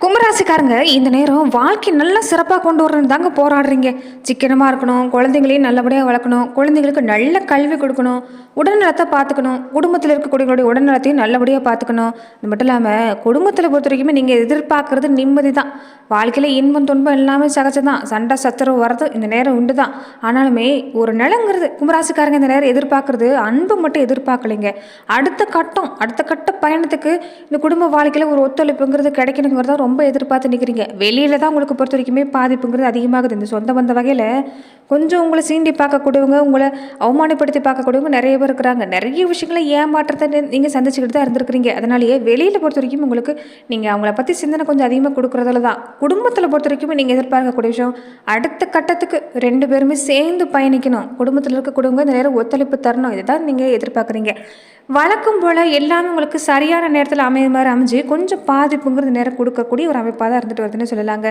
கும்பராசிக்காரங்க இந்த நேரம் வாழ்க்கை நல்லா சிறப்பாக கொண்டு வரணும் தாங்க போராடுறீங்க. சிக்கனமாக இருக்கணும், குழந்தைங்களையும் நல்லபடியாக வளர்க்கணும், குழந்தைங்களுக்கு நல்ல கல்வி கொடுக்கணும், உடல்நலத்தை பார்த்துக்கணும், குடும்பத்தில் இருக்கக்கூடியவங்களுடைய உடல்நலத்தையும் நல்லபடியாக பார்த்துக்கணும். அது மட்டும் இல்லாமல் குடும்பத்தில் பொறுத்த வரைக்குமே நீங்கள் எதிர்பார்க்கறது நிம்மதி தான். வாழ்க்கையில் இன்பம் துன்பம் எல்லாமே சகஜம் தான். சண்டை சச்சரவு வர்றது இந்த நேரம் உண்டு தான். ஆனாலுமே ஒரு நிலங்கிறது கும்பராசிக்காரங்க இந்த நேரம் எதிர்பார்க்கறது அன்பு மட்டும் எதிர்பார்க்கலைங்க. அடுத்த கட்ட பயணத்துக்கு இந்த குடும்ப வாழ்க்கையில் ஒரு ஒத்துழைப்புங்கிறது கிடைக்கணுங்கிறத ரொம்ப எதிர்பார்த்து நிற்கிறீங்க. வெளியில தான் உங்களுக்கு பொறுத்த வரைக்குமே பாதிப்புங்கிறது அதிகமாகுது. இந்த சொந்த பந்த வகையில் கொஞ்சம் உங்களை சீண்டி பார்க்கக்கூடியவங்க, உங்களை அவமானப்படுத்தி பார்க்கக்கூடியவங்க நிறைய பேர் இருக்கிறாங்க. நிறைய விஷயங்களை ஏமாற்றத்தை நீங்கள் சந்திச்சுக்கிட்டு தான் இருந்திருக்கிறீங்க. அதனாலேயே வெளியில் பொறுத்த வரைக்கும் உங்களுக்கு நீங்கள் அவங்கள பற்றி சிந்தனை கொஞ்சம் அதிகமாக கொடுக்குறதுல தான். குடும்பத்தில் பொறுத்த வரைக்கும் நீங்கள் எதிர்பார்க்கக்கூடிய விஷயம் அடுத்த கட்டத்துக்கு ரெண்டு பேருமே சேர்ந்து பயணிக்கணும். குடும்பத்தில் இருக்கக்கூடியவங்க இந்த நேரம் ஒத்துழைப்பு தரணும். இதுதான் நீங்கள் எதிர்பார்க்குறீங்க. வழக்கம் போல் எல்லாமே உங்களுக்கு சரியான நேரத்தில் அமைய மாதிரி அமைஞ்சு கொஞ்சம் பாதிப்புங்கிறது நேரம் கொடுக்கக்கூடிய ஒரு அமைப்பாக தான் இருந்துட்டு வருதுன்னு சொல்லலாங்க.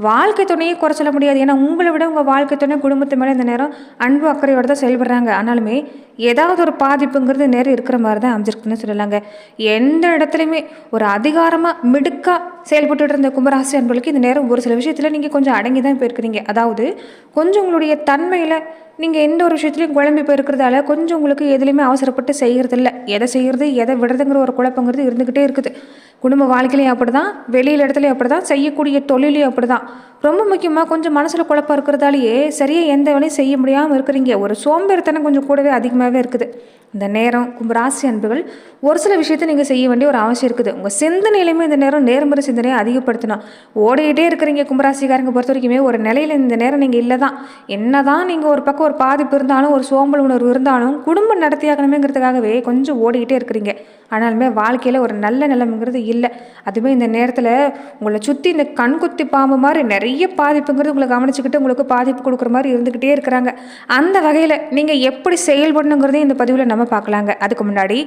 வாழ்க்கை துணையை குறை சொல்ல முடியாது. ஏன்னா உங்களை விட உங்கள் வாழ்க்கை துணை குடும்பத்து மேலே இந்த நேரம் அன்பு அக்கறையோடு தான் செயல்படுறாங்க. ஆனாலுமே ஏதாவது ஒரு பாதிப்புங்கிறது நேரம் இருக்கிற மாதிரி தான் அமைஞ்சிருக்குன்னு சொல்லலாங்க. எந்த இடத்துலையுமே ஒரு அதிகாரமாக மிடுக்காக செயல்பட்டு இருந்த கும்பராசி அன்பர்களுக்கு இந்த நேரம் ஒரு சில விஷயத்தில் நீங்கள் கொஞ்சம் அடங்கி தான் போயிருக்கிறீங்க. அதாவது கொஞ்சம் உங்களுடைய தன்மையில் நீங்கள் எந்த ஒரு விஷயத்துலையும் குழம்பி போயிருக்கிறதால கொஞ்சம் உங்களுக்கு எதுலையுமே அவசரப்பட்டு செய்கிறது இல்லை. எதை செய்கிறது எதை விடுறதுங்கிற ஒரு குழப்பங்கிறது இருந்துக்கிட்டே இருக்குது. குடும்ப வாழ்க்கையிலையும் அப்படி தான், வெளியில் இடத்துலையும் அப்படி தான், செய்யக்கூடிய தொழிலையும் அப்படி தான். ரொம்ப முக்கியமாக கொஞ்சம் மனசில் குழப்பம் இருக்கிறதாலேயே சரியாக எந்த வேலையும் செய்ய முடியாமல் இருக்கிறீங்க. ஒரு சோம்பேறித்தனம் கொஞ்சம் கூடவே அதிகமாகவே இருக்குது. இந்த நேரம் கும்பராசி அன்புகள் ஒரு சில விஷயத்தை நீங்கள் செய்ய வேண்டிய ஒரு அவசியம் இருக்குது. உங்கள் சிந்தனையிலுமே இந்த நேரம் நேர்மறை சிந்தனையை அதிகப்படுத்தணும். ஓடிக்கிட்டே இருக்கிறீங்க கும்பராசிக்காரங்க பொறுத்த வரைக்குமே ஒரு நிலையில் இந்த நேரம் நீங்கள் இல்லை தான். என்ன தான் நீங்கள் ஒரு பக்கம் ஒரு பாதிப்பு இருந்தாலும், ஒரு சோம்பல் உணர்வு இருந்தாலும், குடும்பம் நடத்தியாகணுமேங்கிறதுக்காகவே கொஞ்சம் ஓடிக்கிட்டே இருக்கிறீங்க. ஆனாலுமே வாழ்க்கையில் ஒரு நல்ல நிலைமைங்கிறது இல்லை. அதுவே இந்த நேரத்தில் உங்களை சுற்றி இந்த கண்குத்தி பாம்பு மாதிரி நிறைய பாதிப்புங்கிறது உங்களை கவனிச்சுக்கிட்டு உங்களுக்கு பாதிப்பு கொடுக்குற மாதிரி இருந்துக்கிட்டே இருக்கிறாங்க. அந்த வகையில் நீங்கள் எப்படி செயல்படணுங்கிறதையும் இந்த பதிவில் நம்ம பார்க்கலாங்க. அதுக்கு முன்னாடி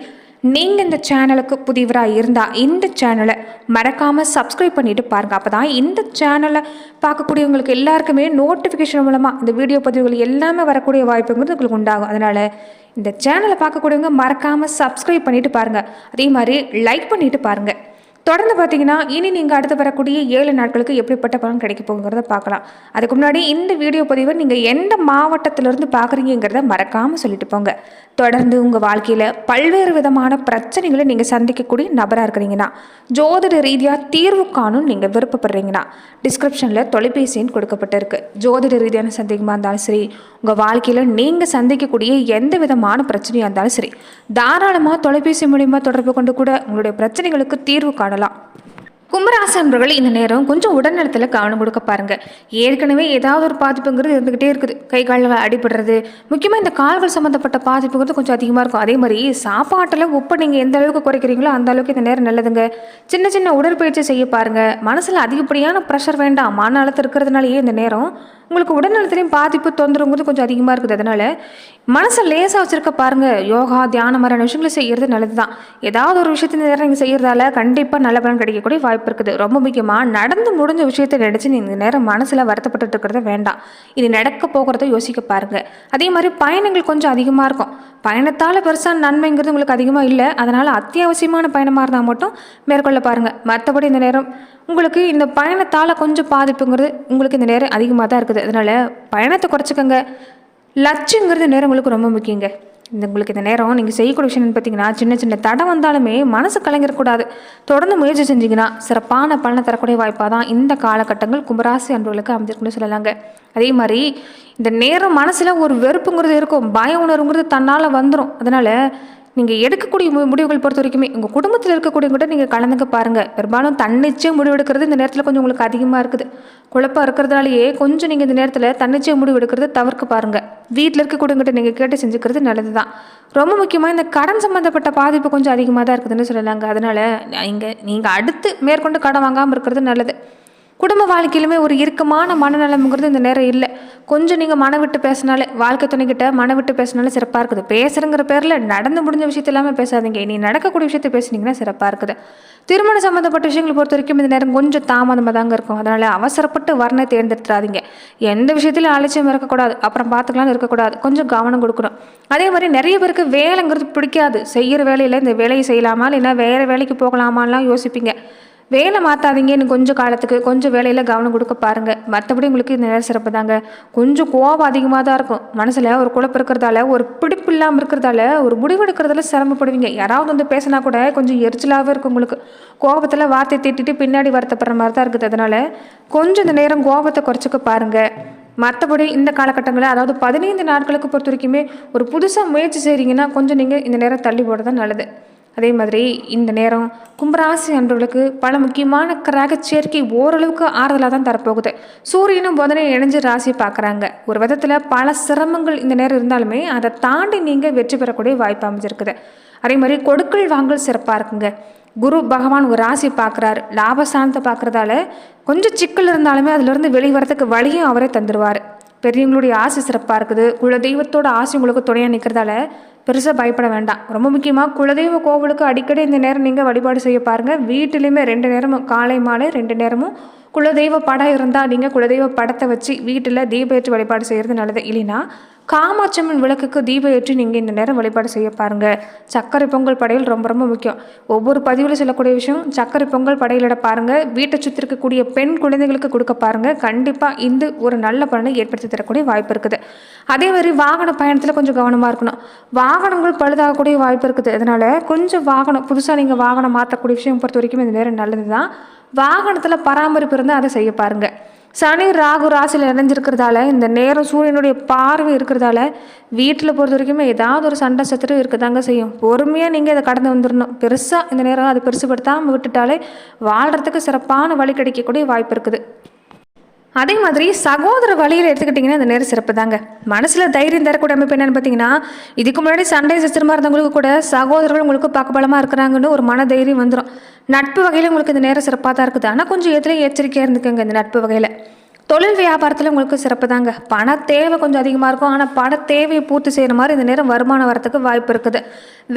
நீங்கள் இந்த சேனலுக்கு புதியவராக இருந்தால் இந்த சேனலை மறக்காமல் சப்ஸ்கிரைப் பண்ணிவிட்டு பாருங்கள். அப்போ தான் இந்த சேனலை பார்க்கக்கூடியவங்களுக்கு எல்லாருக்குமே நோட்டிஃபிகேஷன் மூலமாக இந்த வீடியோ பதிவுகள் எல்லாமே வரக்கூடிய வாய்ப்புங்கிறது உங்களுக்கு உண்டாகும். அதனால் இந்த சேனலை பார்க்கக்கூடியவங்க மறக்காமல் சப்ஸ்கிரைப் பண்ணிவிட்டு பாருங்கள். அதே மாதிரி லைக் பண்ணிவிட்டு பாருங்கள். தொடர்ந்து பார்த்தீங்கன்னா இனி நீங்கள் அடுத்து வரக்கூடிய 7 நாட்களுக்கு எப்படிப்பட்ட பலன் கிடைக்க போகுங்கிறத பார்க்கலாம். அதுக்கு முன்னாடி இந்த வீடியோ பதிவை நீங்கள் எந்த மாவட்டத்திலிருந்து பார்க்குறீங்கிறத மறக்காமல் சொல்லிட்டு போங்க. தொடர்ந்து உங்கள் வாழ்க்கையில் பல்வேறு விதமான பிரச்சனைகளை நீங்கள் சந்திக்கக்கூடிய நபராக இருக்கிறீங்கன்னா, ஜோதிட ரீதியாக தீர்வு காணும் நீங்கள் விருப்பப்படுறீங்கன்னா டிஸ்கிரிப்ஷனில் தொலைபேசி எண் கொடுக்கப்பட்டிருக்கு. ஜோதிட ரீதியான சந்தேகமாக இருந்தாலும் சரி, உங்கள் வாழ்க்கையில் நீங்கள் சந்திக்கக்கூடிய எந்த விதமான பிரச்சனையாக இருந்தாலும் சரி, தாராளமாக தொலைபேசி மூலிமா தொடர்பு கொண்டு கூட உங்களுடைய பிரச்சனைகளுக்கு தீர்வு காணலாம். கும்பராசி அன்பர்கள் இந்த நேரம் கொஞ்சம் உடல்நலத்தில் கவனம் கொடுக்க பாருங்க. ஏற்கனவே ஏதாவது ஒரு பாதிப்புங்கிறது இருந்துகிட்டே இருக்குது. கை கால்கள் அடிபடுறது, முக்கியமாக இந்த கால்கள் சம்மந்தப்பட்ட பாதிப்புங்கிறது கொஞ்சம் அதிகமாக இருக்கும். அதே மாதிரி சாப்பாட்டில் உப்பை நீங்கள் எந்த அளவுக்கு குறைக்கிறீங்களோ அந்த அளவுக்கு இந்த நேரம் நல்லதுங்க. சின்ன சின்ன உடற்பயிற்சி செய்ய பாருங்க. மனசில் அதிகப்படியான ப்ரெஷர் வேண்டாம். மன அழுத்தம் இருக்கிறதுனாலேயே இந்த நேரம் உங்களுக்கு உடல்நலத்திலையும் பாதிப்பு தொந்தரவுங்கிறது கொஞ்சம் அதிகமாக இருக்குது. அதனால் மனசை லேசாக வச்சுருக்க பாருங்கள். யோகா தியானம் மாதிரியான விஷயங்களை செய்கிறது நல்லது தான். ஏதாவது ஒரு விஷயத்தை நேரம் நீங்கள் செய்கிறதால கண்டிப்பாக நல்ல பலன் கிடைக்கக்கூடிய வாய்ப்பு இருக்குது. ரொம்ப முக்கியமாக நடந்து முடிஞ்ச விஷயத்தை நினச்சி நீங்கள் நேரம் மனசில் வருத்தப்பட்டு இருக்கிறத வேண்டாம். இது நடக்க போகிறத யோசிக்க பாருங்கள். அதே மாதிரி பயணங்கள் கொஞ்சம் அதிகமாக இருக்கும். பயணத்தால் பெருசாக நன்மைங்கிறது உங்களுக்கு அதிகமாக இல்லை. அதனால் அத்தியாவசியமான பயணமாக இருந்தால் மட்டும் மேற்கொள்ள பாருங்கள். மற்றபடி இந்த நேரம் உங்களுக்கு இந்த பயணத்தால் கொஞ்சம் பாதிப்புங்கிறது உங்களுக்கு இந்த நேரம் அதிகமாக தான் இருக்குது. அதனால் பயணத்தை குறைச்சிக்கோங்க. லட்சியங்கிறது நேரம் உங்களுக்கு ரொம்ப முக்கியங்க. உங்களுக்கு இந்த நேரம் நீங்கள் செய்யக்கூடிய விஷயம் பார்த்தீங்கன்னா, சின்ன சின்ன தடை வந்தாலுமே மனசு கலங்கிடக்கூடாது. தொடர்ந்து முயற்சி செஞ்சிங்கன்னா சிறப்பான பலனை தரக்கூடிய வாய்ப்பாக தான் இந்த காலகட்டங்கள் கும்பராசி அன்பர்களுக்கு அமைஞ்சிருக்குன்னு சொல்லலாங்க. அதே மாதிரி இந்த நேரம் மனசில் ஒரு வெறுப்புங்கிறது இருக்கும், பய உணர்வுங்கிறது தன்னால் வந்துடும். அதனால் நீங்கள் எடுக்கக்கூடிய முடிவுகள் பொறுத்த வரைக்குமே உங்கள் குடும்பத்தில் இருக்கக்கூடியவங்கிட்ட நீங்கள் கலந்துக்க பாருங்கள். பெரும்பாலும் தன்னிச்சையாக முடிவு எடுக்கிறது இந்த நேரத்தில் கொஞ்சம் உங்களுக்கு அதிகமாக இருக்குது. குழப்பம் இருக்கிறதுனாலேயே கொஞ்சம் நீங்கள் இந்த நேரத்தில் தன்னிச்சையாக முடிவு எடுக்கிறது தவிர்க்க பாருங்கள். வீட்டில் இருக்கக்கூடியவங்கிட்ட நீங்கள் கேட்டு செஞ்சுக்கிறது நல்லது தான். ரொம்ப முக்கியமாக இந்த கடன் சம்மந்தப்பட்ட பாதிப்பு கொஞ்சம் அதிகமாக தான் இருக்குதுன்னு சொல்லலாங்க. அதனால் நீங்கள் அடுத்து மேற்கொண்டு கடன் வாங்காமல் இருக்கிறது நல்லது. குடும்ப வாழ்க்கையிலுமே ஒரு இறுக்கமான மனநலம்ங்கிறது இந்த நேரம் இல்லை. கொஞ்சம் நீங்கள் மன விட்டு பேசினாலே, வாழ்க்கை துணைக்கிட்ட மன விட்டு பேசினாலே சிறப்பாக இருக்குது. பேசுகிறங்கிற பேரில் நடந்து முடிஞ்ச விஷயத்த எல்லாமே பேசாதீங்க. இனி நடக்கக்கூடிய விஷயத்தை பேசுனீங்கன்னா சிறப்பாக இருக்குது. திருமணம் சம்மந்தப்பட்ட விஷயங்களை பொறுத்த வரைக்கும் இந்த நேரம் கொஞ்சம் தாமதமாக தாங்க இருக்கும். அதனால் அவசரப்பட்டு வர்ணை தேர்ந்தெடுத்துறாதீங்க. எந்த விஷயத்திலும் அலட்சியம் இருக்கக்கூடாது, அப்புறம் பார்த்துக்கலான்னு இருக்கக்கூடாது. கொஞ்சம் கவனம் கொடுக்கணும். அதே மாதிரி நிறைய பேருக்கு வேலைங்கிறது பிடிக்காது. செய்கிற வேலையில் இந்த வேலையை செய்யலாமா இல்லைன்னா வேறு வேலைக்கு போகலாமான்லாம் யோசிப்பீங்க. வேலை மாற்றாதீங்க. இன்னும் கொஞ்சம் காலத்துக்கு கொஞ்சம் வேலையில் கவனம் கொடுக்க பாருங்கள். மற்றபடி உங்களுக்கு இந்த நேரம் சிறப்பு தாங்க. கொஞ்சம் கோபம் அதிகமாக தான் இருக்கும். மனசில் ஒரு குழப்பம் இருக்கிறதால, ஒரு பிடிப்பு இல்லாமல் இருக்கிறதால, ஒரு முடிவெடுக்கிறதுல சிரமப்படுவீங்க. யாராவது வந்து பேசினா கூட கொஞ்சம் எரிச்சலாகவே இருக்கும் உங்களுக்கு. கோபத்தில் வார்த்தை திட்டிட்டு பின்னாடி வருத்தப்படுற மாதிரி தான் இருக்குது. அதனால் கொஞ்சம் இந்த நேரம் கோபத்தை குறைச்சிக்க பாருங்கள். மற்றபடி இந்த காலகட்டங்களில், அதாவது 15 நாட்களுக்கு பொறுத்த வரைக்குமே ஒரு புதுசாக முயற்சி செய்கிறீங்கன்னா கொஞ்சம் நீங்கள் இந்த நேரம் தள்ளி போட தான் நல்லது. அதே மாதிரி இந்த நேரம் கும்பராசி அன்பர்களுக்கு பல முக்கியமான கிரக சேர்க்கை ஓரளவுக்கு ஆறுதலாக தான் தரப்போகுது. சூரியனும் புதனையும் இணைஞ்சு ராசியை பார்க்குறாங்க. ஒரு விதத்தில் பல சிரமங்கள் இந்த நேரம் இருந்தாலுமே அதை தாண்டி நீங்கள் வெற்றி பெறக்கூடிய வாய்ப்பு அமைஞ்சிருக்குது. அதே மாதிரி கொடுக்கல் வாங்கல் சிறப்பாக இருக்குங்க. குரு பகவான் ஒரு ராசி பார்க்குறாரு, லாபஸ்தானத்தை பார்க்குறதால கொஞ்சம் சிக்கல் இருந்தாலுமே அதிலிருந்து வெளிவரத்துக்கு வழியும் அவரே தந்துடுவார். பெரியவங்களுடைய ஆசை சிறப்பாக இருக்குது. குலதெய்வத்தோட ஆசை உங்களுக்கு துணையாக நிற்கிறதால பெருசாக பயப்பட வேண்டாம். ரொம்ப முக்கியமாக குலதெய்வ கோவிலுக்கு அடிக்கடி இந்த நேரம் நீங்கள் வழிபாடு செய்ய பாருங்கள். வீட்டிலையுமே 2 நேரமும் காலை மாலை 2 நேரமும் குலதெய்வ படம் இருந்தால் நீங்கள் குலதெய்வ படத்தை வச்சு வீட்டில் தீப ஏற்றி வழிபாடு செய்கிறது நல்லது. இல்லைன்னா காமாட்சம்மன் விளக்குக்கு தீப ஏற்றி நீங்கள் இந்த நேரம் வழிபாடு செய்ய பாருங்கள். சர்க்கரை பொங்கல் படையல் ரொம்ப ரொம்ப முக்கியம். ஒவ்வொரு பதிவில் சொல்லக்கூடிய விஷயம் சர்க்கரை பொங்கல் படையலிட பாருங்கள். வீட்டை சுற்றி இருக்கக்கூடிய பெண் குழந்தைகளுக்கு கொடுக்க பாருங்கள். கண்டிப்பாக இந்த ஒரு நல்ல பலனை ஏற்படுத்தி தரக்கூடிய வாய்ப்பு இருக்குது. அதே மாதிரி வாகன பயணத்தில் கொஞ்சம் கவனமாக இருக்கணும். வாகனங்கள் பழுதாகக்கூடிய வாய்ப்பு இருக்குது. அதனால் கொஞ்சம் புதுசாக நீங்கள் வாகனம் மாற்றக்கூடிய விஷயம் பொறுத்த வரைக்கும் இந்த நேரம் நல்லது தான். வாகனத்தில் பராமரிப்பு இருந்தால் அதை செய்ய பாருங்கள். சனி ராகு ராசியில் இணைஞ்சிருக்கிறதால இந்த நேரம் சூரியனுடைய பார்வை இருக்கிறதால வீட்டில் பொறுத்த வரைக்குமே ஏதாவது ஒரு சண்டை சத்துரு இருக்கதாங்க செய்யும். பொறுமையாக நீங்கள் அதை கடந்து வந்துடணும். பெருசாக இந்த நேரம் அதை பெருசுபடுத்தாமல் விட்டுட்டாலே வாழ்கிறதுக்கு சிறப்பான வழி கிடைக்கக்கூடிய வாய்ப்பு இருக்குது. அதே மாதிரி சகோதர வழியில் எடுத்துக்கிட்டிங்கன்னா இந்த நேரம் சிறப்பு தாங்க. மனசில் தைரியம் தரக்கூடிய அமைப்பு என்னென்னு பார்த்தீங்கன்னா, இதுக்கு முன்னாடி சண்டை சச்சரமாக இருந்தவங்களுக்கு கூட சகோதரர்கள் உங்களுக்கு பக்கபலமாக இருக்கிறாங்கன்னு ஒரு மன தைரியம் வந்துடும். நட்பு வகையில் உங்களுக்கு இந்த நேரம் சிறப்பாக தான் இருக்குது. ஆனால் கொஞ்சம் எதுலையும் எச்சரிக்கையாக இருந்துக்கோங்க. இந்த நட்பு வகையில் தொழில் வியாபாரத்தில் உங்களுக்கு சிறப்பு தாங்க. பண தேவை கொஞ்சம் அதிகமாக இருக்கும். ஆனால் பண தேவையை பூர்த்தி செய்கிற மாதிரி இந்த நேரம் வருமானம் வரத்துக்கு வாய்ப்பு இருக்குது.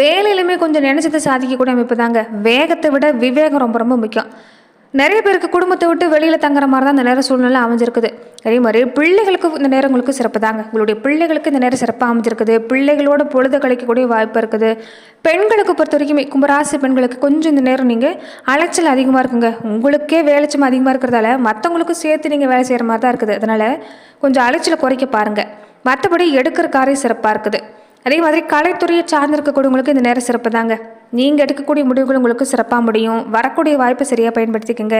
வேலையிலுமே கொஞ்சம் நினைச்சதை சாதிக்கக்கூடிய அமைப்பு தாங்க. வேகத்தை விட விவேகம் ரொம்ப ரொம்ப முக்கியம். நிறைய பேருக்கு குடும்பத்தை விட்டு வெளியில் தங்குற மாதிரி தான் இந்த நேரம் சூழ்நிலை அமைஞ்சிருக்குது. அதே மாதிரி பிள்ளைகளுக்கு இந்த நேரம் உங்களுக்கு சிறப்பு தாங்க. உங்களுடைய பிள்ளைகளுக்கு இந்த நேரம் சிறப்பாக அமைஞ்சிருக்குது. பிள்ளைகளோட பொழுது கழிக்கக்கூடிய வாய்ப்பு இருக்குது. பெண்களுக்கு பொறுத்த வரைக்குமே கும்பராசி பெண்களுக்கு கொஞ்சம் இந்த நேரம் நீங்கள் அலைச்சல் அதிகமாக இருக்குங்க. உங்களுக்கே வேலைச்சம் அதிகமாக இருக்கிறதால மற்றவங்களுக்கும் சேர்த்து நீங்கள் வேலை செய்கிற மாதிரி தான் இருக்குது. அதனால் கொஞ்சம் அலைச்சலை குறைக்க பாருங்கள். மற்றபடி எடுக்கிற காரியம் சிறப்பாக இருக்குது. அதே மாதிரி கலைத்துறையை சார்ந்திருக்கக்கூடியவங்களுக்கு இந்த நேரம் சிறப்பு தாங்க. நீங்கள் எடுக்கக்கூடிய முடிவுகள் உங்களுக்கு சிறப்பாக முடியும். வரக்கூடிய வாய்ப்பை சரியாக பயன்படுத்திக்கோங்க.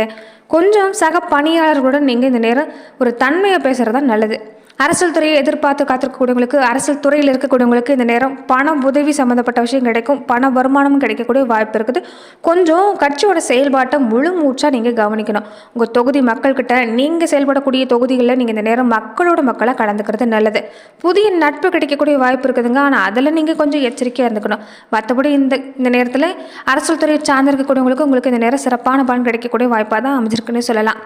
கொஞ்சம் சக பணியாளர்களுடன் நீங்கள் இந்த நேரம் ஒரு தன்மையை பேசுகிறது தான் நல்லது. அரசியல் துறையை எதிர்பார்த்து காத்திருக்கக்கூடியவங்களுக்கு, அரசியல் துறையில் இருக்கக்கூடியவங்களுக்கு இந்த நேரம் பண உதவி சம்மந்தப்பட்ட விஷயம் கிடைக்கும். பண வருமானமும் கிடைக்கக்கூடிய வாய்ப்பு இருக்குது. கொஞ்சம் கட்சியோட செயல்பாட்டை முழு மூச்சாக நீங்கள் கவனிக்கணும். உங்கள் தொகுதி மக்கள்கிட்ட நீங்கள் செயல்படக்கூடிய தொகுதிகளில் நீங்கள் இந்த நேரம் மக்களாக கலந்துக்கிறது நல்லது. புதிய நட்பு கிடைக்கக்கூடிய வாய்ப்பு இருக்குதுங்க. ஆனால் அதில் நீங்கள் கொஞ்சம் எச்சரிக்கையாக இருந்துக்கணும். மற்றபடி இந்த நேரத்தில் அரசியல் துறையை சார்ந்திருக்கக்கூடியவங்களுக்கு உங்களுக்கு இந்த நேரம் சிறப்பான பலன் கிடைக்கக்கூடிய வாய்ப்பாக தான் அமைஞ்சிருக்குன்னு சொல்லலாம்.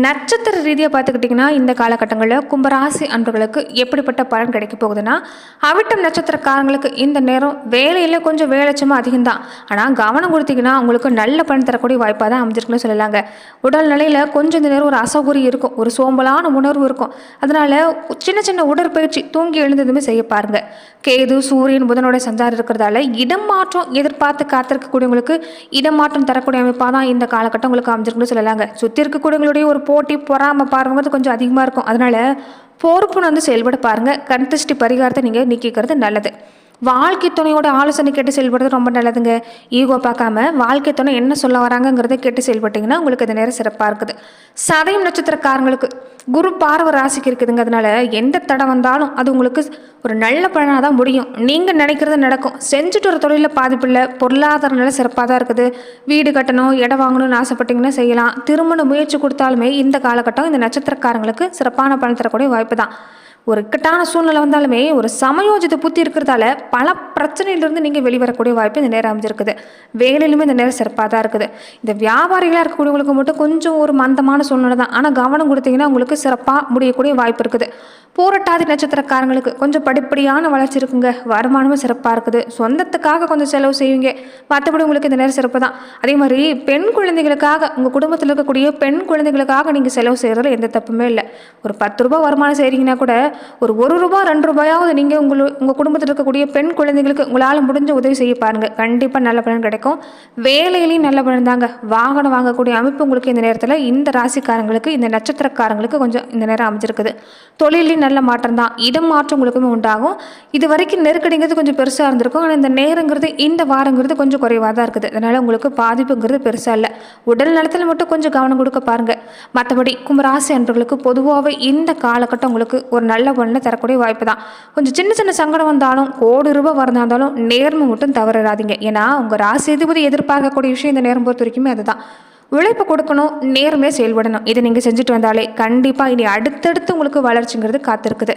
நட்சத்திர ரீதியாக பார்த்துக்கிட்டிங்கன்னா இந்த காலகட்டங்களில் கும்பராசி அன்பர்களுக்கு எப்படிப்பட்ட பலன் கிடைக்க போகுதுன்னா, அவிட்டம் நட்சத்திரக்காரங்களுக்கு இந்த நேரம் வேலையில் கொஞ்சம் வேலைச்சமாக அதிகம்தான். ஆனால் கவனம் கொடுத்தீங்கன்னா உங்களுக்கு நல்ல பலன் தரக்கூடிய வாய்ப்பாக தான் அமைஞ்சிருக்குன்னு சொல்லலாங்க. உடல் நிலையில் கொஞ்சம் இந்த நேரம் ஒரு அசௌகரியம் இருக்கும், ஒரு சோம்பலான உணர்வு இருக்கும். அதனால் சின்ன சின்ன உடற்பயிற்சி தூங்கி எழுந்ததுமே செய்ய பாருங்கள். கேது சூரியன் புதனோட சஞ்சாரம் இருக்கிறதால இடம் மாற்றம் எதிர்பார்த்து காத்திருக்கக்கூடியவங்களுக்கு இடம் மாற்றம் தரக்கூடிய அமைப்பாக தான் இந்த காலகட்டம் உங்களுக்கு அமைஞ்சிருக்குன்னு சொல்லலாங்க. சுற்றி இருக்கக்கூடியவங்களுடைய ஒரு போட்டி பொறாமை பார்வைங்கிறது கொஞ்சம் அதிகமாக இருக்கும். அதனால் பொறுப்புன்னு வந்து செயல்பட பாருங்கள். கண் திருஷ்டி பரிகாரத்தை நீங்கள் நீக்கிக்கிறது நல்லது. வாழ்க்கை துணையோட ஆலோசனை கேட்டு செயல்படுறது ரொம்ப நல்லதுங்க. ஈகோ பார்க்காம வாழ்க்கை துணை என்ன சொல்ல வராங்கங்கிறத கேட்டு செயல்பட்டிங்கன்னா உங்களுக்கு இந்த நேரம் சிறப்பாக இருக்குது. சதயம் நட்சத்திரக்காரங்களுக்கு குரு பார்வை ராசிக்கு இருக்குதுங்க. அதனால எந்த தடை வந்தாலும் அது உங்களுக்கு ஒரு நல்ல பலனாக தான் முடியும். நீங்கள் நினைக்கிறது நடக்கும். செஞ்சுட்டு ஒரு தொழிலில் பாதிப்பில்லை. பொருளாதார நிலை சிறப்பாக தான் இருக்குது. வீடு கட்டணும், இடம் வாங்கணும்னு ஆசைப்பட்டீங்கன்னா செய்யலாம். திருமண முயற்சி கொடுத்தாலுமே இந்த காலகட்டம் இந்த நட்சத்திரக்காரங்களுக்கு சிறப்பான பலன் தரக்கூடிய வாய்ப்பு தான். ஒரு இக்கட்டான சூழ்நிலை வந்தாலுமே ஒரு சமயோஜித புத்தி இருக்கிறதால பல பிரச்சனையிலிருந்து நீங்கள் வெளிவரக்கூடிய வாய்ப்பு இந்த நேரம் அமைஞ்சிருக்குது. வேலையிலுமே இந்த நேரம் சிறப்பாக தான் இருக்குது. இந்த வியாபாரிகளாக இருக்கக்கூடியவங்களுக்கு மட்டும் கொஞ்சம் ஒரு மந்தமான சூழ்நிலை தான். ஆனால் கவனம் கொடுத்தீங்கன்னா உங்களுக்கு சிறப்பாக முடியக்கூடிய வாய்ப்பு இருக்குது. பூரட்டாதி நட்சத்திரக்காரங்களுக்கு கொஞ்சம் படிப்படியான வளர்ச்சி இருக்குங்க. வருமானமும் சிறப்பாக இருக்குது. சொந்தத்துக்காக கொஞ்சம் செலவு செய்வீங்க. மற்றபடி உங்களுக்கு இந்த நேரம் சிறப்பு தான். அதே மாதிரி பெண் குழந்தைகளுக்காக, உங்கள் குடும்பத்தில் இருக்கக்கூடிய பெண் குழந்தைகளுக்காக நீங்கள் செலவு செய்கிறதுல எந்த தப்புமே இல்லை. ஒரு 10 ரூபாய் வருமானம் செய்கிறீங்கன்னா கூட ஒரு ரூபா 2 ரூபாயாவது நீங்கள் உங்கள் குடும்பத்தில் இருக்கக்கூடிய பெண் குழந்தைகளுக்கு உங்களால் முடிஞ்ச உதவி செய்ய பாருங்கள். கண்டிப்பாக நல்ல பலன் கிடைக்கும். வேலையிலையும் நல்ல பலன் தாங்க. வாகனம் வாங்கக்கூடிய அமைப்பு உங்களுக்கு இந்த நேரத்தில் இந்த ராசிக்காரங்களுக்கு, இந்த நட்சத்திரக்காரங்களுக்கு கொஞ்சம் இந்த நேரம் அமைஞ்சிருக்குது. தொழிலையும் நல்ல மாற்றம் தான். இடம் மாற்றம் உங்களுக்குமே உண்டாகும். இது வரைக்கும் நெருக்கடிங்கிறது கொஞ்சம் பெருசாக இருந்திருக்கும். ஆனால் இந்த நேரங்கிறது, இந்த வாரங்கிறது கொஞ்சம் குறைவாக தான் இருக்குது. அதனால் உங்களுக்கு பாதிப்புங்கிறது பெருசாக இல்லை. உடல் நலத்தில் மட்டும் கொஞ்சம் கவனம் கொடுக்க பாருங்கள். மற்றபடி கும்பராசி அன்பர்களுக்கு பொதுவாகவே இந்த காலகட்டம் உங்களுக்கு ஒரு நல்ல பலனை தரக்கூடிய வாய்ப்பு தான். கொஞ்சம் சின்ன சின்ன சங்கடம் வந்தாலும், கோடி ரூபாய் வரந்தாலும் நேர்மை மட்டும் தவறாதீங்க. ஏன்னா உங்கள் ராசி அதிபதி எதிர்பார்க்கக்கூடிய விஷயம் இந்த நேரம் பொறுத்த வரைக்குமே அதுதான். உழைப்பு கொடுக்கணும், நேர்மையாக செயல்படணும். இதை நீங்கள் செஞ்சுட்டு வந்தாலே கண்டிப்பாக இனி அடுத்தடுத்து உங்களுக்கு வளர்ச்சிங்கிறது காத்திருக்குது.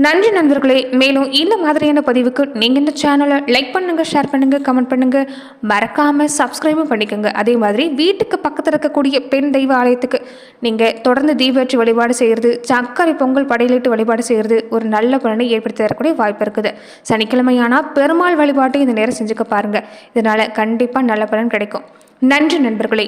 நன்றி நண்பர்களே. மேலும் இந்த மாதிரியான பதிவுக்கு நீங்கள் இந்த சேனலை லைக் பண்ணுங்கள், ஷேர் பண்ணுங்கள், கமெண்ட் பண்ணுங்கள், மறக்காமல் சப்ஸ்கிரைபும் பண்ணிக்கோங்க. அதே மாதிரி வீட்டுக்கு பக்கத்தில் இருக்கக்கூடிய பெண் தெய்வ ஆலயத்துக்கு நீங்கள் தொடர்ந்து தீபேற்றி வழிபாடு செய்கிறது, சர்க்கரை பொங்கல் படையிலிட்டு வழிபாடு செய்கிறது ஒரு நல்ல பலனை ஏற்படுத்தி தரக்கூடிய வாய்ப்பு இருக்குது. சனிக்கிழமையானால் பெருமாள் வழிபாட்டை இந்த நேரம் செஞ்சுக்க பாருங்கள். இதனால் கண்டிப்பாக நல்ல பலன் கிடைக்கும். நன்றி நண்பர்களே.